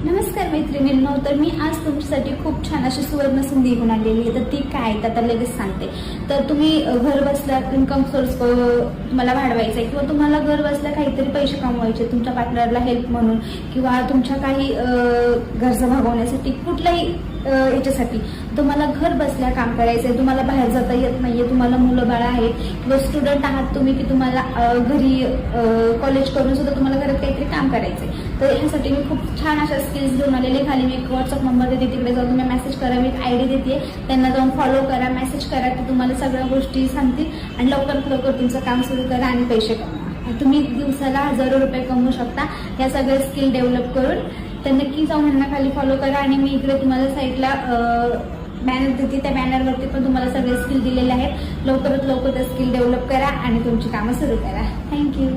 नमस्कार मैत्रिणींनो, तर मी आज तुमच्यासाठी खूप छान अशी सुवर्ण संधी घेऊन आलेली आहे. तर ती काय तर आता लगेच सांगते. तर तुम्ही घर बसल्या इन्कम सोर्स तुम्हाला वाढवायचा आहे किंवा तुम्हाला घर बसल्या काहीतरी पैसे कमवायचे तुमच्या पार्टनरला हेल्प म्हणून किंवा तुमच्या काही गरजा भागवण्यासाठी कुठल्याही याच्यासाठी तुम्हाला घर बसल्या काम करायचं आहे. तुम्हाला बाहेर जाता येत नाहीये, तुम्हाला मुलं बाळ आहेत किंवा स्टुडंट आहात तुम्ही की तुम्हाला घरी कॉलेज करून सुद्धा तुम्हाला घरात काहीतरी काम करायचंय. तर ह्यासाठी मी खूप छान अशा स्किल्स घेऊन आलेले. खाली मी एक व्हॉट्सअप नंबर देते, तिकडे जाऊन तुम्ही मेसेज करा. मी एक आयडी देते, त्यांना जाऊन फॉलो करा, मेसेज करा, की तुम्हाला सगळ्या गोष्टी सांगतील आणि लवकरात लवकर तुमचं काम सुरू करा आणि पैसे कमवा. तुम्ही दिवसाला हजारो रुपये कमवू शकता या सगळ्या स्किल डेव्हलप करून. तर नक्की जाऊन ह्यांना खाली फॉलो करा आणि मी इकडे तुम्हाला साईडला बॅनर देते, त्या बॅनरवरती पण तुम्हाला सगळे स्किल दिलेले आहेत. लवकरात लवकर त्या स्किल डेव्हलप करा आणि तुमची कामं सुरू करा. थँक्यू.